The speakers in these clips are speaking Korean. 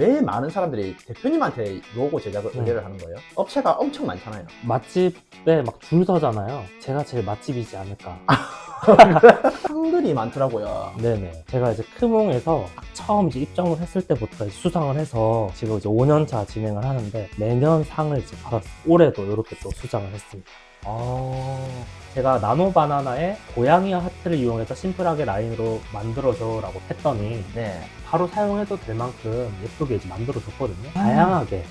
왜 많은 사람들이 대표님한테 로고 제작을 의뢰를 하는 거예요? 업체가 엄청 많잖아요. 맛집에 막 줄 서잖아요. 제가 제일 맛집이지 않을까. 상들이 많더라고요. 네네. 제가 이제 크몽에서 처음 이제 입점을 했을 때부터 이제 수상을 해서 지금 이제 5년차 진행을 하는데 매년 상을 이제 받았어요. 올해도 이렇게 또 수상을 했습니다. 제가 나노바나나의 고양이 하트를 이용해서 심플하게 라인으로 만들어줘라고 했더니 네. 바로 사용해도 될 만큼 예쁘게 이제 만들어줬거든요. 다양하게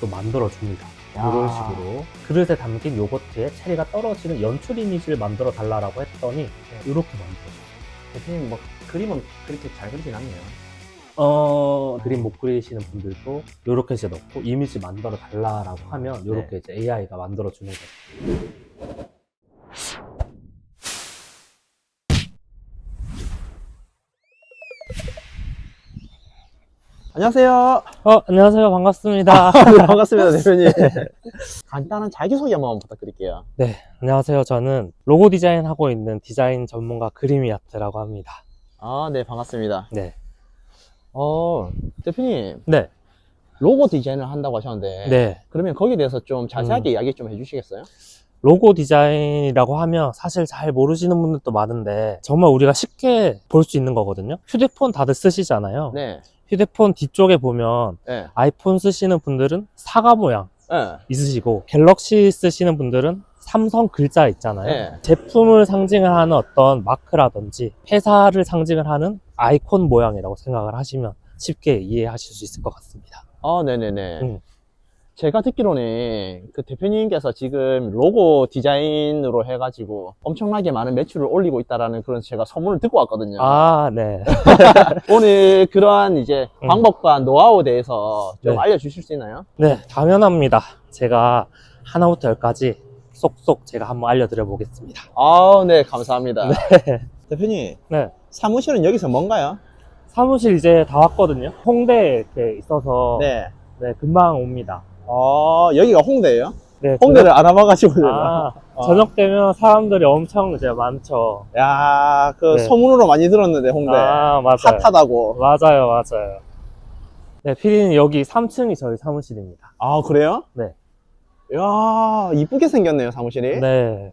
또 만들어줍니다. 이런 식으로 그릇에 담긴 요거트에 체리가 떨어지는 연출 이미지를 만들어 달라고 했더니 이렇게 만들어줘요. 대표님 뭐 그림은 그렇게 잘 그리진 않네요. 그림 못 그리시는 분들도 이렇게 이제 넣고 이미지 만들어 달라고 하면 이렇게 이제 AI가 만들어 주는 거예요. 안녕하세요. 안녕하세요. 반갑습니다. 네, 반갑습니다, 대표님. 간단한 자기소개 한번 부탁드릴게요. 네, 안녕하세요. 저는 로고 디자인 하고 있는 디자인 전문가 그림이아트라고 합니다. 네, 반갑습니다. 네. 대표님, 네. 로고 디자인을 한다고 하셨는데, 네. 그러면 거기에 대해서 좀 자세하게 이야기 좀 해주시겠어요? 로고 디자인이라고 하면 사실 잘 모르시는 분들도 많은데 정말 우리가 쉽게 볼 수 있는 거거든요. 휴대폰 다들 쓰시잖아요. 네. 휴대폰 뒤쪽에 보면 네. 아이폰 쓰시는 분들은 사과 모양 네. 있으시고 갤럭시 쓰시는 분들은 삼성 글자 있잖아요. 네. 제품을 상징을 하는 어떤 마크라든지 회사를 상징을 하는 아이콘 모양이라고 생각을 하시면 쉽게 이해하실 수 있을 것 같습니다. 네네네. 제가 듣기로는 그 대표님께서 지금 로고 디자인으로 해가지고 엄청나게 많은 매출을 올리고 있다라는 그런 제가 소문을 듣고 왔거든요. 네. 오늘 그러한 이제 방법과 노하우에 대해서 좀 알려주실 수 있나요? 네, 당연합니다. 제가 하나부터 열까지 쏙쏙 제가 한번 알려드려 보겠습니다. 네, 감사합니다. 대표님, 네. 사무실은 여기서 뭔가요? 사무실 이제 다 왔거든요. 홍대에 이렇게 있어서 네. 네, 금방 옵니다. 여기가 홍대예요? 네, 홍대를 알아봐가지고 제가. 저녁 되면 사람들이 엄청 이제 많죠. 야, 네. 소문으로 많이 들었는데 홍대. 맞아요. 핫하다고. 맞아요. 네, 피디님 여기 3층이 저희 사무실입니다. 그래요? 네. 야, 이쁘게 생겼네요, 사무실이. 네.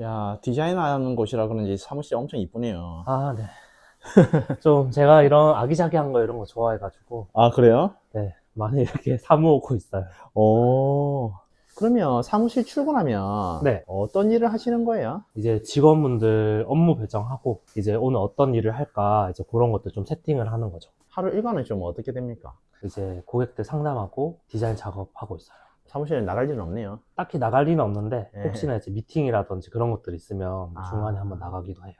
야, 디자인하는 곳이라 그런지 사무실이 엄청 이쁘네요. 네. 좀 제가 이런 아기자기한 거 이런 거 좋아해가지고. 그래요? 네. 많이 이렇게 사모으고 있어요. 그러면 사무실 출근하면 네. 어떤 일을 하시는 거예요? 이제 직원분들 업무 배정하고 이제 오늘 어떤 일을 할까 이제 그런 것들 좀 세팅을 하는 거죠. 하루 일과는 좀 어떻게 됩니까? 이제 고객들 상담하고 디자인 작업하고 있어요. 사무실에 나갈 일은 없네요. 딱히 나갈 일은 없는데 네. 혹시나 이제 미팅이라든지 그런 것들이 있으면 중간에 한번 나가기도 해요.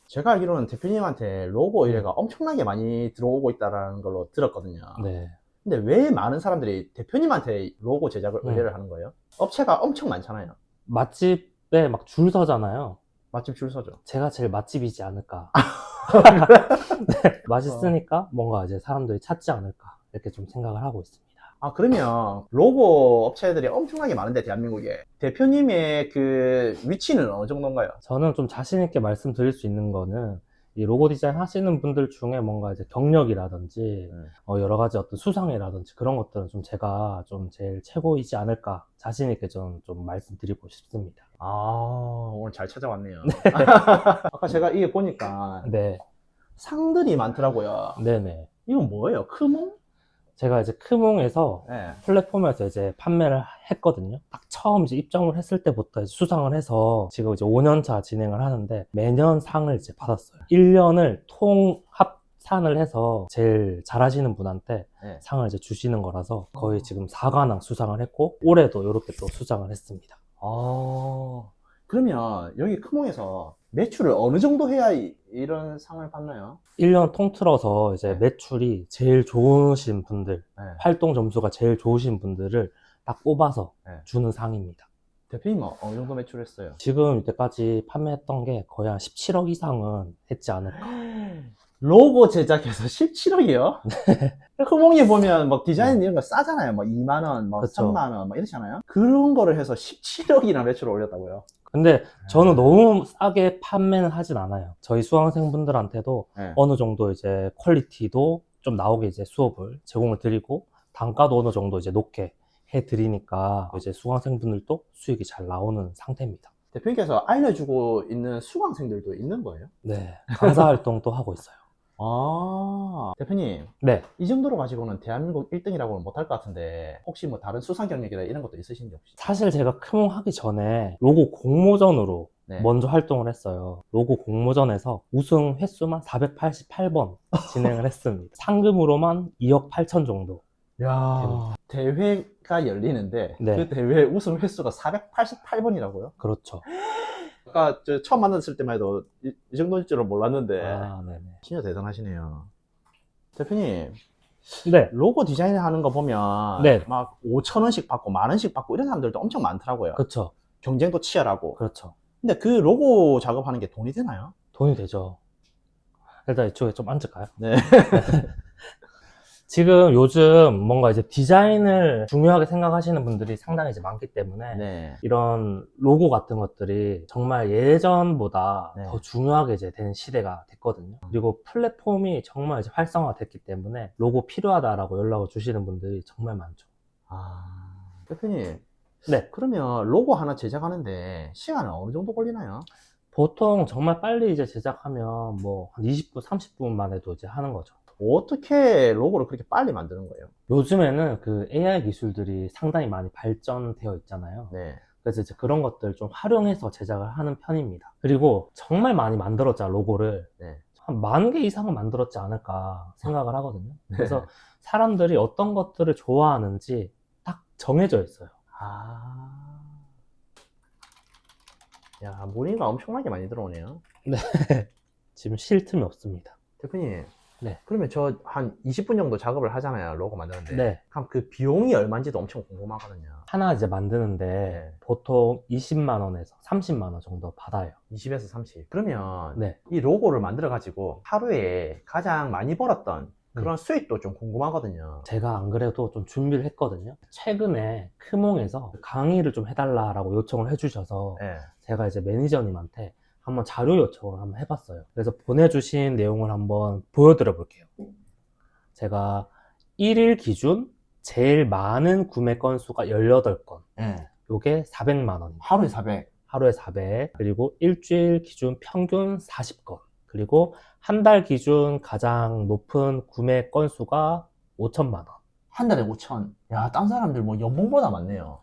제가 알기로는 대표님한테 로고 의뢰가 엄청나게 많이 들어오고 있다는 걸로 들었거든요. 네. 근데 왜 많은 사람들이 대표님한테 로고 제작을 의뢰를 하는 거예요? 업체가 엄청 많잖아요. 맛집에 막 줄 서잖아요. 맛집 줄 서죠. 제가 제일 맛집이지 않을까. 네. 맛있으니까 뭔가 이제 사람들이 찾지 않을까 이렇게 좀 생각을 하고 있습니다. 그러면 로고 업체들이 엄청나게 많은데 대한민국에 대표님의 그 위치는 어느 정도인가요? 저는 좀 자신 있게 말씀드릴 수 있는 거는 이 로고 디자인 하시는 분들 중에 뭔가 이제 경력이라든지 여러 가지 어떤 수상이라든지 그런 것들은 좀 제가 좀 제일 최고이지 않을까 자신 있게 좀 말씀드리고 싶습니다. 오늘 잘 찾아왔네요. 아까 제가 이게 보니까 네. 상들이 많더라고요. 네네. 이건 뭐예요? 크몽? 제가 이제 크몽에서 네. 플랫폼에서 이제 판매를 했거든요. 딱 처음 이제 입점을 했을 때부터 이제 수상을 해서 지금 이제 5년차 진행을 하는데 매년 상을 이제 받았어요. 1년을 통합산을 해서 제일 잘하시는 분한테 상을 이제 주시는 거라서 거의 지금 4관왕 수상을 했고 올해도 이렇게 또 수상을 했습니다. 그러면 여기 크몽에서 매출을 어느 정도 해야 이런 상을 받나요? 1년 통틀어서 이제 매출이 제일 좋으신 분들, 활동 점수가 제일 좋으신 분들을 딱 뽑아서 주는 상입니다. 대표님 어느 정도 매출했어요? 지금 이때까지 판매했던 게 거의 한 17억 이상은 했지 않을까. 로고 제작해서 17억이요? 크몽에 보면 막 디자인 이런 거 싸잖아요. 막 2만원, 막 그쵸. 3만원, 막 이렇잖아요. 그런 거를 해서 17억이나 매출을 올렸다고요? 근데 저는 너무 싸게 판매는 하진 않아요. 저희 수강생분들한테도 네. 어느 정도 이제 퀄리티도 좀 나오게 이제 수업을 제공을 드리고 단가도 어느 정도 이제 높게 해드리니까 이제 수강생분들도 수익이 잘 나오는 상태입니다. 대표님께서 알려주고 있는 수강생들도 있는 거예요? 네, 강사 활동도 하고 있어요. 아, 대표님, 네, 이 정도로 가지고는 대한민국 1등이라고는 못할 것 같은데, 혹시 뭐 다른 수상 경력이나 이런 것도 있으신지 혹시? 사실 제가 크몽 하기 전에 로고 공모전으로 네. 먼저 활동을 했어요. 로고 공모전에서 우승 횟수만 488번 진행을 했습니다. 상금으로만 2억 8천 정도. 야, 대회가 열리는데, 네. 그 대회 우승 횟수가 488번이라고요? 그렇죠. 아까 저 처음 만났을 때만 해도 이 정도일 줄은 몰랐는데, 아, 네네. 진짜 대단하시네요. 대표님, 네, 로고 디자인 하는 거 보면, 네. 막 5,000원씩 받고, 10,000원씩 받고, 이런 사람들도 엄청 많더라고요. 그렇죠. 경쟁도 치열하고. 그렇죠. 근데 그 로고 작업하는 게 돈이 되나요? 돈이 되죠. 일단 이쪽에 좀 앉을까요? 네. 지금 요즘 뭔가 이제 디자인을 중요하게 생각하시는 분들이 상당히 이제 많기 때문에 네. 이런 로고 같은 것들이 정말 예전보다 네. 더 중요하게 이제 된 시대가 됐거든요. 그리고 플랫폼이 정말 이제 활성화됐기 때문에 로고 필요하다라고 연락을 주시는 분들이 정말 많죠. 아, 대표님. 네. 그러면 로고 하나 제작하는데 시간은 어느 정도 걸리나요? 보통 정말 빨리 이제 제작하면 뭐 한 20분, 30분만 해도 이제 하는 거죠. 어떻게 로고를 그렇게 빨리 만드는 거예요? 요즘에는 그 AI 기술들이 상당히 많이 발전되어 있잖아요. 네. 그래서 이제 그런 것들 좀 활용해서 제작을 하는 편입니다. 그리고 정말 많이 만들었잖아, 로고를. 네. 한 10,000개 이상은 만들었지 않을까 생각을 하거든요. 네. 그래서 사람들이 어떤 것들을 좋아하는지 딱 정해져 있어요. 아. 야, 문의가 엄청나게 많이 들어오네요. 지금 쉴 틈이 없습니다. 대표님. 네. 그러면 저 한 20분 정도 작업을 하잖아요, 로고 만드는데. 네. 그럼 그 비용이 얼마인지도 엄청 궁금하거든요. 하나 이제 만드는데 네. 보통 20만 원에서 30만 원 정도 받아요. 20에서 30. 그러면 네. 이 로고를 만들어가지고 하루에 가장 많이 벌었던 그런 수익도 좀 궁금하거든요. 제가 안 그래도 좀 준비를 했거든요. 최근에 크몽에서 강의를 좀 해달라고 요청을 해주셔서 네. 제가 이제 매니저님한테 한번 자료 요청을 한번 해봤어요. 그래서 보내주신 내용을 한번 보여드려 볼게요. 제가 1일 기준 제일 많은 구매 건수가 18건. 네. 요게 400만 원입니다. 하루에 400. 하루에 400. 그리고 일주일 기준 평균 40건. 그리고 한 달 기준 가장 높은 구매 건수가 5천만 원. 한 달에 5천. 야, 딴 사람들 뭐 연봉보다 많네요.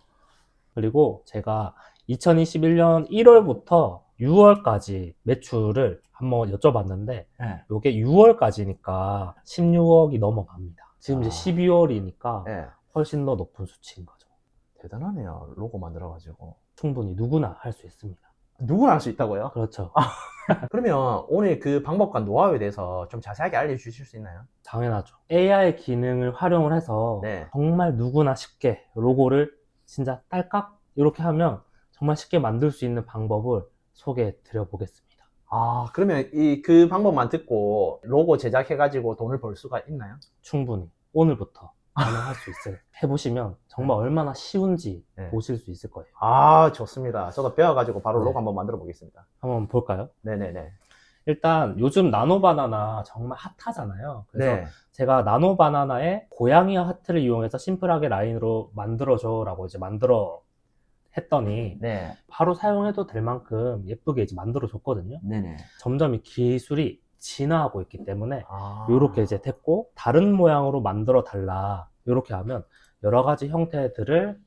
그리고 제가 2021년 1월부터 6월까지 매출을 한번 여쭤봤는데 네. 요게 6월까지니까 16억이 넘어갑니다. 지금 이제 12월이니까 네. 훨씬 더 높은 수치인 거죠. 대단하네요. 로고 만들어가지고. 충분히 누구나 할 수 있습니다. 누구나 할 수 있다고요? 그렇죠. 그러면 오늘 그 방법과 노하우에 대해서 좀 자세하게 알려주실 수 있나요? 당연하죠. AI 기능을 활용을 해서 네. 정말 누구나 쉽게 로고를 진짜 딸깍 이렇게 하면 정말 쉽게 만들 수 있는 방법을 소개해 드려 보겠습니다. 아, 그러면 그 방법만 듣고 로고 제작해가지고 돈을 벌 수가 있나요? 충분히 오늘부터 가능할 수 있어요. 해보시면 정말 얼마나 쉬운지 네. 보실 수 있을 거예요. 아, 좋습니다. 저도 배워가지고 바로 네. 로고 한번 만들어 보겠습니다. 한번 볼까요? 네네네. 일단 요즘 나노바나나 정말 핫하잖아요. 그래서 네. 제가 나노바나나의 고양이와 하트를 이용해서 심플하게 라인으로 만들어줘 라고 이제 만들어 했더니 네. 바로 사용해도 될 만큼 예쁘게 이제 만들어 줬거든요. 네네. 점점 이 기술이 진화하고 있기 때문에 아. 이렇게 이제 됐고 다른 모양으로 만들어 달라 이렇게 하면 여러 가지 형태들을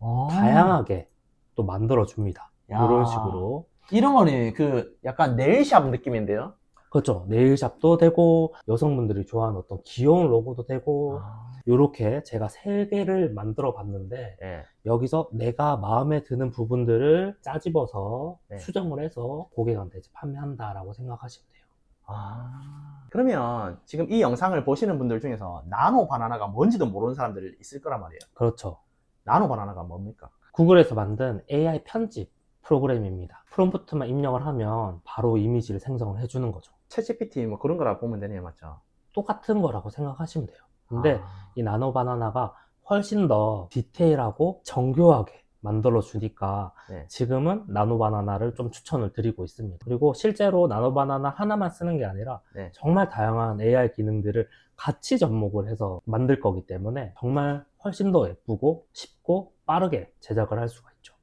아. 다양하게 또 만들어 줍니다. 야. 이런 식으로. 이런 거는 그 약간 네일샵 느낌인데요? 그렇죠. 네일샵도 되고 여성분들이 좋아하는 어떤 귀여운 로고도 되고 아. 이렇게 제가 3개를 만들어 봤는데 네. 여기서 내가 마음에 드는 부분들을 짜집어서 네. 수정을 해서 고객한테 이제 판매한다라고 생각하시면 돼요. 아. 그러면 지금 이 영상을 보시는 분들 중에서 나노 바나나가 뭔지도 모르는 사람들이 있을 거란 말이에요. 그렇죠. 나노 바나나가 뭡니까? 구글에서 만든 AI 편집 프로그램입니다. 프롬프트만 입력을 하면 바로 이미지를 생성을 해주는 거죠. 챗GPT 뭐 그런 거라 보면 되네요, 맞죠? 똑같은 거라고 생각하시면 돼요. 근데 아. 이 나노바나나가 훨씬 더 디테일하고 정교하게 만들어 주니까 네. 지금은 나노바나나를 좀 추천을 드리고 있습니다. 그리고 실제로 나노바나나 하나만 쓰는 게 아니라 네. 정말 다양한 AI 기능들을 같이 접목을 해서 만들 거기 때문에 정말 훨씬 더 예쁘고 쉽고 빠르게 제작을 할 수가 있죠.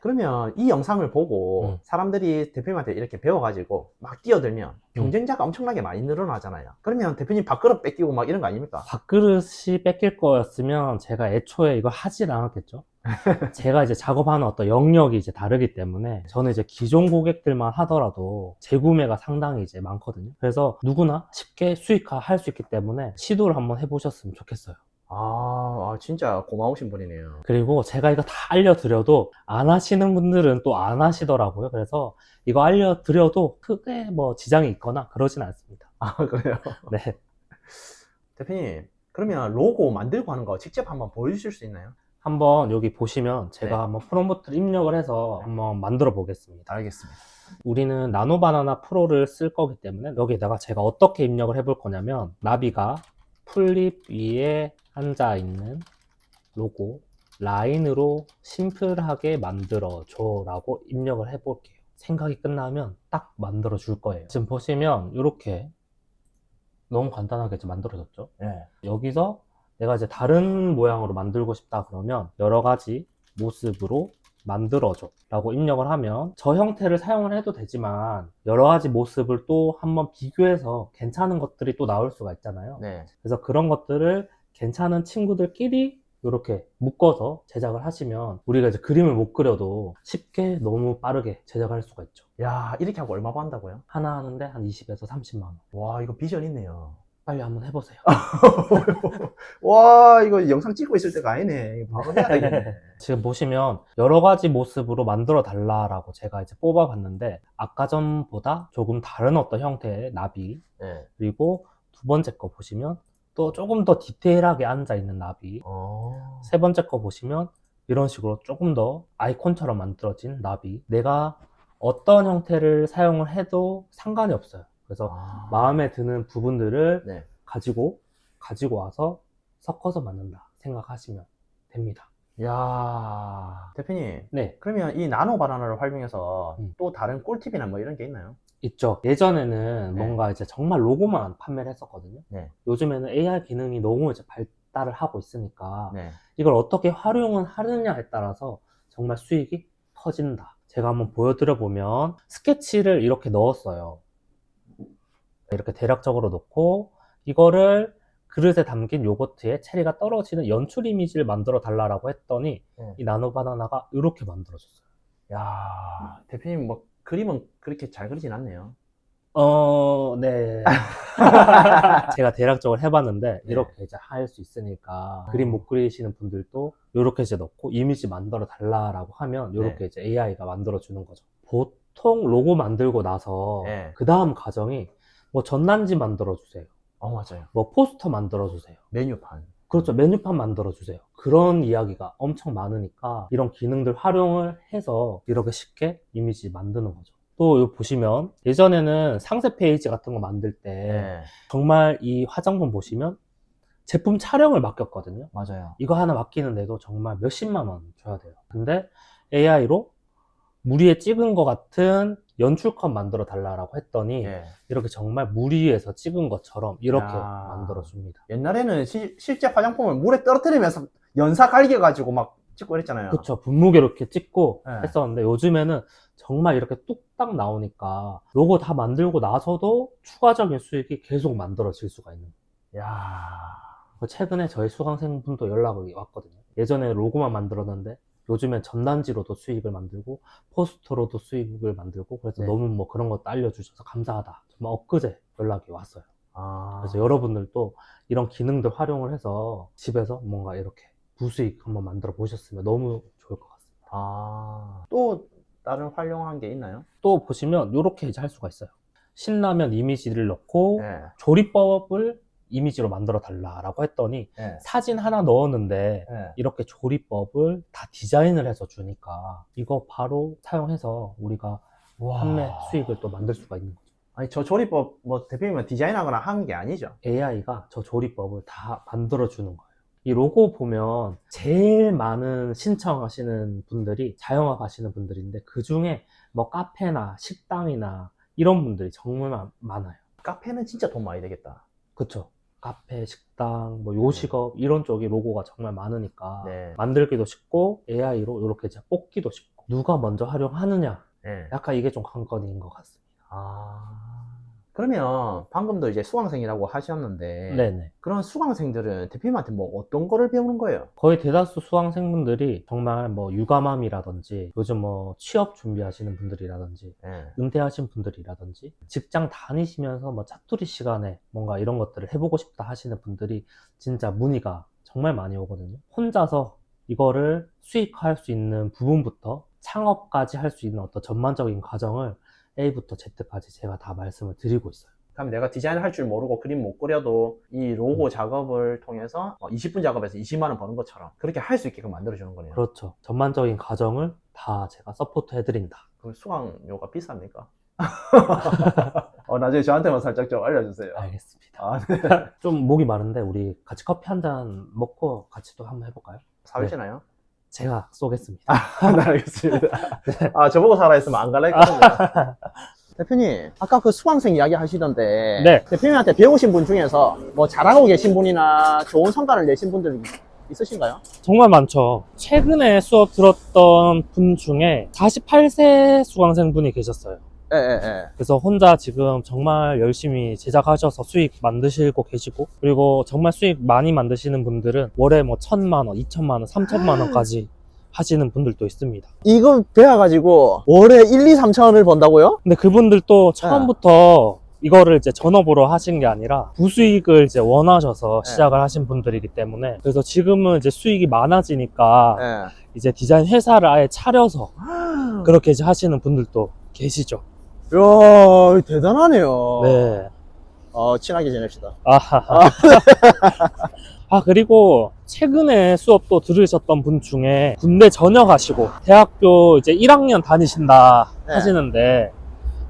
그러면 이 영상을 보고 사람들이 대표님한테 이렇게 배워가지고 막 뛰어들면 경쟁자가 엄청나게 많이 늘어나잖아요. 그러면 대표님 밥그릇 뺏기고 막 이런 거 아닙니까? 밥그릇이 뺏길 거였으면 제가 애초에 이걸 하질 않았겠죠. 제가 이제 작업하는 어떤 영역이 이제 다르기 때문에 저는 이제 기존 고객들만 하더라도 재구매가 상당히 이제 많거든요. 그래서 누구나 쉽게 수익화 할 수 있기 때문에 시도를 한번 해보셨으면 좋겠어요. 진짜 고마우신 분이네요. 그리고 제가 이거 다 알려드려도 안 하시는 분들은 또 안 하시더라고요. 그래서 이거 알려드려도 크게 뭐 지장이 있거나 그러진 않습니다. 그래요? 네. 대표님, 그러면 로고 만들고 하는 거 직접 한번 보여주실 수 있나요? 한번 여기 보시면 제가 네. 한번 프롬프트를 입력을 해서 한번 만들어 보겠습니다. 알겠습니다. 우리는 나노바나나 프로를 쓸 거기 때문에 여기다가 제가 어떻게 입력을 해볼 거냐면 나비가 풀잎 위에 앉아 있는 로고 라인으로 심플하게 만들어줘 라고 입력을 해볼게요. 생각이 끝나면 딱 만들어 줄 거예요. 지금 보시면 이렇게 너무 간단하게 이제 만들어졌죠. 네. 여기서 내가 이제 다른 모양으로 만들고 싶다 그러면 여러 가지 모습으로 만들어줘 라고 입력을 하면 저 형태를 사용을 해도 되지만 여러 가지 모습을 또 한번 비교해서 괜찮은 것들이 또 나올 수가 있잖아요. 네. 그래서 그런 것들을 괜찮은 친구들끼리 이렇게 묶어서 제작을 하시면 우리가 이제 그림을 못 그려도 쉽게 너무 빠르게 제작할 수가 있죠. 야, 이렇게 하고 얼마 번다고요? 하나 하는데 한 20에서 30만 원. 와, 이거 비전 있네요. 빨리 한번 해보세요. 와, 이거 영상 찍고 있을 때가 아니네. 이거 바로 해야 되겠네. 지금 보시면 여러 가지 모습으로 만들어 달라라고 제가 이제 뽑아봤는데 아까 전보다 조금 다른 어떤 형태의 나비 네. 그리고 두 번째 거 보시면 또 조금 더 디테일하게 앉아 있는 나비 세 번째 거 보시면 이런 식으로 조금 더 아이콘처럼 만들어진 나비 내가 어떤 형태를 사용을 해도 상관이 없어요. 그래서 마음에 드는 부분들을 네. 가지고 와서 섞어서 만든다 생각하시면 됩니다. 야, 대표님. 네, 그러면 이 나노 바나나를 활용해서 음. 또 다른 꿀팁이나 뭐 이런 게 있나요? 있죠. 예전에는 네. 뭔가 이제 정말 로고만 판매를 했었거든요. 네. 요즘에는 AI 기능이 너무 이제 발달을 하고 있으니까 네. 이걸 어떻게 활용을 하느냐에 따라서 정말 수익이 터진다. 제가 한번 보여드려 보면 스케치를 이렇게 넣었어요. 이렇게 대략적으로 넣고 이거를 그릇에 담긴 요거트에 체리가 떨어지는 연출 이미지를 만들어 달라고 했더니 네. 이 나노바나나가 이렇게 만들어졌어요. 야, 대표님 뭐 그림은 그렇게 잘 그리진 않네요. 네. 제가 대략적으로 해봤는데 이렇게 이제 할 수 있으니까 그림 못 그리시는 분들도 이렇게 이제 넣고 이미지 만들어 달라고 하면 이렇게 이제 AI가 만들어 주는 거죠. 보통 로고 만들고 나서 네. 그 다음 과정이 뭐 전단지 만들어 주세요. 맞아요. 뭐 포스터 만들어 주세요. 메뉴판. 그렇죠. 메뉴판 만들어 주세요. 그런 이야기가 엄청 많으니까 이런 기능들 활용을 해서 이렇게 쉽게 이미지 만드는 거죠. 또 여기 보시면 예전에는 상세 페이지 같은 거 만들 때 네. 정말 이 화장품 보시면 제품 촬영을 맡겼거든요. 맞아요. 이거 하나 맡기는데도 정말 몇십만 원 줘야 돼요. 근데 AI로 물 위에 찍은 것 같은 연출컷 만들어 달라고 했더니 네. 이렇게 정말 물 위에서 찍은 것처럼 이렇게 야. 만들어 줍니다. 옛날에는 실제 화장품을 물에 떨어뜨리면서 연사 갈겨가지고 막 찍고 그랬잖아요. 그렇죠. 분무게 이렇게 찍고 네. 했었는데 요즘에는 정말 이렇게 뚝딱 나오니까 로고 다 만들고 나서도 추가적인 수익이 계속 만들어질 수가 있는 거예요. 야. 최근에 저희 수강생분도 연락이 왔거든요. 예전에 로고만 만들었는데 요즘엔 전단지로도 수익을 만들고 포스터로도 수익을 만들고 그래서 네. 너무 뭐 그런 것도 알려주셔서 감사하다. 정말 엊그제 연락이 왔어요. 아. 그래서 여러분들도 이런 기능들 활용을 해서 집에서 뭔가 이렇게 부수익 한번 만들어 보셨으면 너무 좋을 것 같습니다. 또 다른 활용한 게 있나요? 또 보시면 이렇게 이제 할 수가 있어요. 신라면 이미지를 넣고 네. 조리법을 이미지로 만들어 달라고 했더니 네. 사진 하나 넣었는데 네. 이렇게 조리법을 다 디자인을 해서 주니까 이거 바로 사용해서 우리가 판매 수익을 또 만들 수가 있는 거죠. 아니, 저 조리법 뭐 대표님은 디자인하거나 한 게 아니죠? AI가 저 조리법을 다 만들어 주는 거예요. 이 로고 보면 제일 많은 신청하시는 분들이 자영업 하시는 분들인데 그 중에 뭐 카페나 식당이나 이런 분들이 정말 많아요. 카페는 진짜 돈 많이 되겠다. 그쵸? 카페, 식당, 뭐 요식업 이런 쪽이 로고가 정말 많으니까 네. 만들기도 쉽고 AI로 이렇게 이제 뽑기도 쉽고 누가 먼저 활용하느냐 네. 약간 이게 좀 관건인 것 같습니다. 그러면 방금도 이제 수강생이라고 하셨는데 네네. 그런 수강생들은 대표님한테 뭐 어떤 거를 배우는 거예요? 거의 대다수 수강생분들이 정말 뭐 육아맘이라든지 요즘 뭐 취업 준비하시는 분들이라든지 네. 은퇴하신 분들이라든지 직장 다니시면서 뭐 짜투리 시간에 뭔가 이런 것들을 해보고 싶다 하시는 분들이 진짜 문의가 정말 많이 오거든요. 혼자서 이거를 수익화할 수 있는 부분부터 창업까지 할 수 있는 어떤 전반적인 과정을 A부터 Z까지 제가 다 말씀을 드리고 있어요. 그럼 내가 디자인을 할 줄 모르고 그림 못 그려도 이 로고 작업을 통해서 20분 작업에서 20만 원 버는 것처럼 그렇게 할 수 있게끔 만들어주는 거네요. 그렇죠. 전반적인 과정을 다 제가 서포트 해드린다. 그럼 수강료가 비쌉니까? 나중에 저한테만 살짝 좀 알려주세요. 알겠습니다. 아, 네. 좀 목이 마른데 우리 같이 커피 한 잔 먹고 같이 또 한번 해볼까요? 사주시나요? 제가 쏘겠습니다. 네, 알겠습니다. 저보고 사라 했으면 안 갈라 했거든요. 대표님, 아까 그 수강생 이야기 하시던데, 네. 대표님한테 배우신 분 중에서 뭐 잘하고 계신 분이나 좋은 성과를 내신 분들 있으신가요? 정말 많죠. 최근에 수업 들었던 분 중에 48세 수강생분이 계셨어요. 예, 예, 예. 그래서 혼자 지금 정말 열심히 제작하셔서 수익 만드시고 계시고, 그리고 정말 수익 많이 만드시는 분들은 월에 뭐 1,000만 원, 2천만 원, 3천만 원까지 하시는 분들도 있습니다. 이거 배워가지고 월에 1, 2, 3천 원을 번다고요? 근데 그분들도 처음부터 이거를 이제 전업으로 하신 게 아니라 부수익을 이제 원하셔서 네. 시작을 하신 분들이기 때문에, 그래서 지금은 이제 수익이 많아지니까 예. 이제 디자인 회사를 아예 차려서 그렇게 이제 하시는 분들도 계시죠. 이야, 대단하네요. 네. 친하게 지냅시다. 아하하. 그리고 최근에 수업도 들으셨던 분 중에 군대 전역하시고 대학교 이제 1학년 다니신다 네. 하시는데,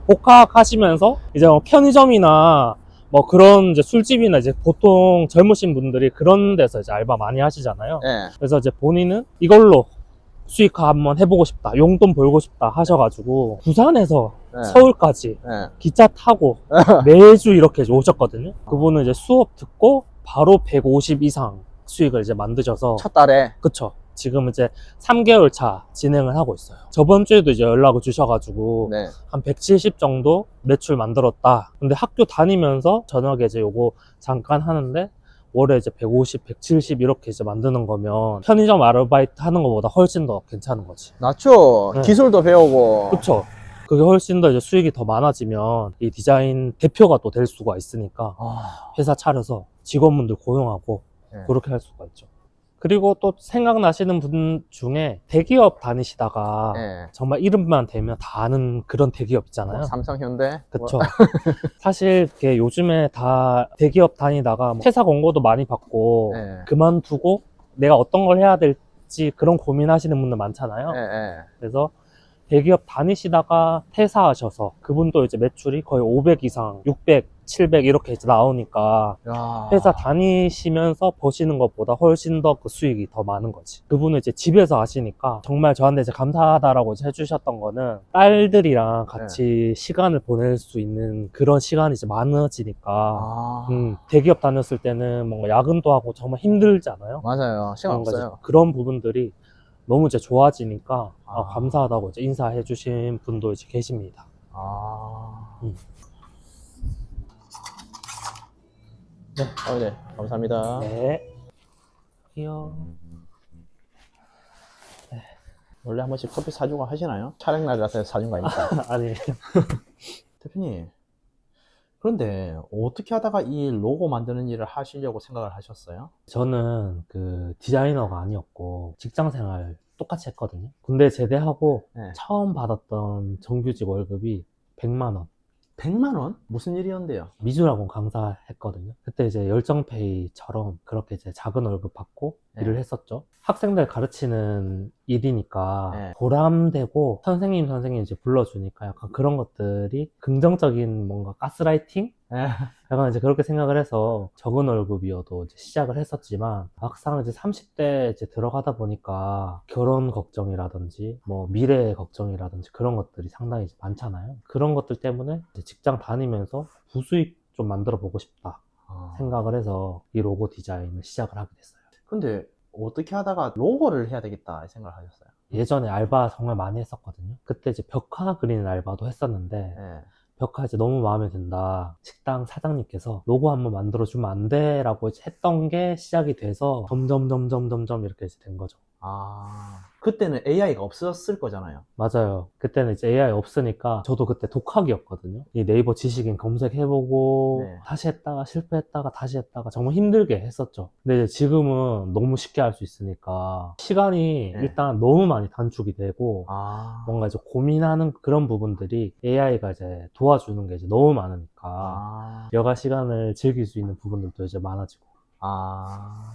복학하시면서 이제 뭐 편의점이나 뭐 그런 이제 술집이나 이제 보통 젊으신 분들이 그런 데서 이제 알바 많이 하시잖아요. 예. 그래서 이제 본인은 이걸로 수익화 한번 해보고 싶다, 용돈 벌고 싶다 하셔가지고 부산에서 네. 서울까지 예. 기차 타고 매주 이렇게 이제 오셨거든요. 그분은 이제 수업 듣고 바로 150 이상 수익을 이제 만드셔서, 첫 달에. 그쵸. 지금 이제 3개월 차 진행을 하고 있어요. 저번 주에도 이제 연락을 주셔가지고 네. 한 170 정도 매출 만들었다. 근데 학교 다니면서 저녁에 이제 요거 잠깐 하는데 월에 이제 150, 170 이렇게 이제 만드는 거면 편의점 아르바이트 하는 것보다 훨씬 더 괜찮은 거지. 낫죠. 네. 기술도 배우고. 그쵸. 그게 훨씬 더 이제 수익이 더 많아지면 이 디자인 대표가 또 될 수가 있으니까 회사 차려서 직원분들 고용하고 네. 그렇게 할 수가 있죠. 그리고 또 생각나시는 분 중에 대기업 다니시다가 예. 정말 이름만 대면 다 아는 그런 대기업 있잖아요. 삼성, 현대. 그쵸. 사실 이렇게 요즘에 다 대기업 다니다가 뭐 회사 공고도 많이 받고 예. 그만두고 내가 어떤 걸 해야 될지 그런 고민하시는 분들 많잖아요. 예, 예. 그래서 대기업 다니시다가 퇴사하셔서 그분도 이제 매출이 거의 500 이상, 600, 700 이렇게 이제 나오니까 야. 회사 다니시면서 버시는 것보다 훨씬 더 그 수익이 더 많은 거지. 그분은 이제 집에서 하시니까 정말 저한테 이제 감사하다라고 이제 해주셨던 거는 딸들이랑 같이 시간을 보낼 수 있는 그런 시간이 이제 많아지니까 대기업 다녔을 때는 뭔가 야근도 하고 정말 힘들잖아요. 맞아요. 시간 그런 거지. 없어요. 그런 부분들이 너무 이제 좋아지니까 아. 감사하다고 이제 인사해 주신 분도 이제 계십니다. 네. 네. 감사합니다. 네. 이요. 원래 한 번씩 커피 사주고 하시나요? 촬영 날이라서 사준 거 아닙니까? 아니. 대표님, 그런데 어떻게 하다가 이 로고 만드는 일을 하시려고 생각을 하셨어요? 저는 그 디자이너가 아니었고 직장 생활 똑같이 했거든요. 군대 제대하고 네. 처음 받았던 정규직 월급이 100만 원. 100만 원? 무슨 일이었는데요? 미술학원 강사했거든요. 그때 이제 열정페이처럼 그렇게 이제 작은 월급 받고 네. 일을 했었죠. 학생들 가르치는 일이니까 네. 보람되고 선생님 이제 불러주니까 약간 그런 것들이 긍정적인 뭔가 가스라이팅? 예. 약간 이제 그렇게 생각을 해서 적은 월급이어도 이제 시작을 했었지만 막상 이제 30대 이제 들어가다 보니까 결혼 걱정이라든지 뭐 미래 걱정이라든지 그런 것들이 상당히 이제 많잖아요. 그런 것들 때문에 이제 직장 다니면서 부수입 좀 만들어 보고 싶다 생각을 해서 이 로고 디자인을 시작을 하게 됐어요. 근데 어떻게 하다가 로고를 해야 되겠다 생각을 하셨어요? 예전에 알바 정말 많이 했었거든요. 그때 이제 벽화 그리는 알바도 했었는데 예. 벽화 이제 너무 마음에 든다. 식당 사장님께서 로고 한번 만들어주면 안 돼? 라고 이제 했던 게 시작이 돼서 점점 이렇게 이제 된 거죠. 아, 그때는 AI가 없었을 거잖아요. 맞아요. 그때는 이제 AI 없으니까 저도 그때 독학이었거든요. 이 네이버 지식인 검색해보고 네. 다시 했다가 실패했다가 다시 했다가 정말 힘들게 했었죠. 근데 이제 지금은 너무 쉽게 할 수 있으니까 시간이 네. 일단 너무 많이 단축이 되고 아, 뭔가 이제 고민하는 그런 부분들이 AI가 이제 도와주는 게 이제 너무 많으니까 아, 여가 시간을 즐길 수 있는 부분들도 이제 많아지고. 아.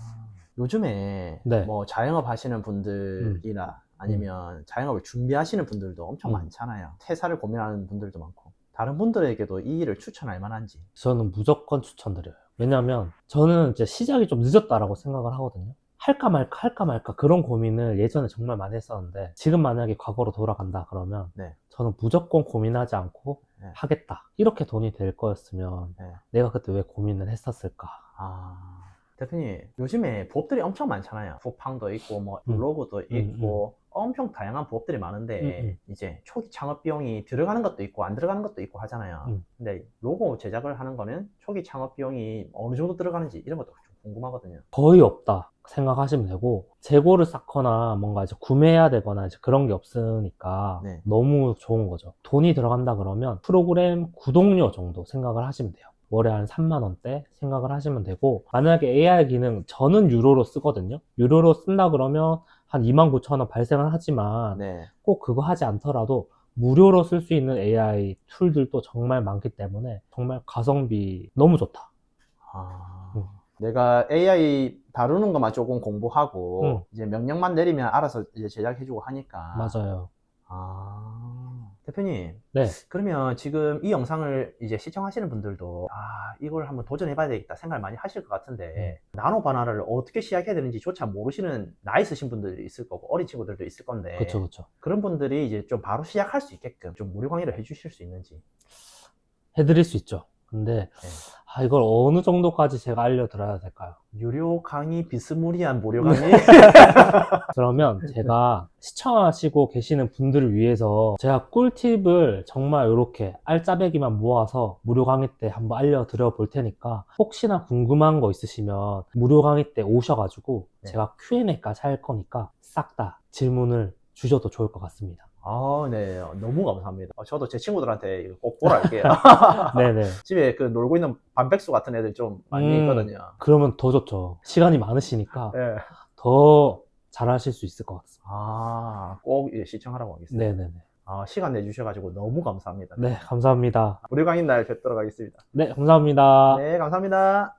요즘에 네. 뭐 자영업 하시는 분들이나 아니면 자영업을 준비하시는 분들도 엄청 많잖아요. 퇴사를 고민하는 분들도 많고. 다른 분들에게도 이 일을 추천할 만한지. 저는 무조건 추천드려요. 왜냐면 저는 이제 시작이 좀 늦었다라고 생각을 하거든요. 할까 말까 그런 고민을 예전에 정말 많이 했었는데 지금 만약에 과거로 돌아간다 그러면 네. 저는 무조건 고민하지 않고 네. 하겠다. 이렇게 돈이 될 거였으면 네. 내가 그때 왜 고민을 했었을까. 아. 대표님, 요즘에 부업들이 엄청 많잖아요. 쿠팡도 있고, 뭐, 로고도 있고, 엄청 다양한 부업들이 많은데, 이제 초기 창업 비용이 들어가는 것도 있고, 안 들어가는 것도 있고 하잖아요. 근데 로고 제작을 하는 거는 초기 창업 비용이 어느 정도 들어가는지 이런 것도 좀 궁금하거든요. 거의 없다 생각하시면 되고 재고를 쌓거나 뭔가 이제 구매해야 되거나 이제 그런 게 없으니까 네. 너무 좋은 거죠. 돈이 들어간다 그러면 프로그램 구독료 정도 생각을 하시면 돼요. 월에 한 3만 원대 생각을 하시면 되고 만약에 AI 기능 저는 유로로 쓰거든요. 유로로 쓴다 그러면 한 29,000원 발생을 하지만 네. 꼭 그거 하지 않더라도 무료로 쓸 수 있는 AI 툴들도 정말 많기 때문에 정말 가성비 너무 좋다. 아, 내가 AI 다루는 것만 조금 공부하고, 이제 명령만 내리면 알아서 이제 제작해주고 하니까. 맞아요. 아, 대표님. 네. 그러면 지금 이 영상을 이제 시청하시는 분들도, 아, 이걸 한번 도전해봐야 되겠다 생각을 많이 하실 것 같은데, 나노 바나나를 어떻게 시작해야 되는지조차 모르시는 나이 있으신 분들이 있을 거고, 어린 친구들도 있을 건데, 그쵸. 그런 분들이 이제 좀 바로 시작할 수 있게끔 좀 무료 강의를 해주실 수 있는지. 해드릴 수 있죠. 근데 이걸 어느 정도까지 제가 알려드려야 될까요? 유료 강의 비스무리한 무료 강의? 그러면 제가 시청하시고 계시는 분들을 위해서 제가 꿀팁을 정말 이렇게 알짜배기만 모아서 무료 강의 때 한번 알려드려 볼 테니까 혹시나 궁금한 거 있으시면 무료 강의 때 오셔가지고 제가 Q&A까지 할 거니까 싹 다 질문을 주셔도 좋을 것 같습니다. 아, 네. 너무 감사합니다. 저도 제 친구들한테 이거 꼭 보라 할게요. 네네. 집에 그 놀고 있는 반백수 같은 애들 좀 많이 있거든요. 그러면 더 좋죠. 시간이 많으시니까 네. 더 잘하실 수 있을 것 같습니다. 아, 꼭 시청하라고 하겠습니다. 네네네. 아, 시간 내주셔가지고 너무 감사합니다. 네, 감사합니다. 무료 강의 날 뵙도록 하겠습니다. 네, 감사합니다. 네, 감사합니다.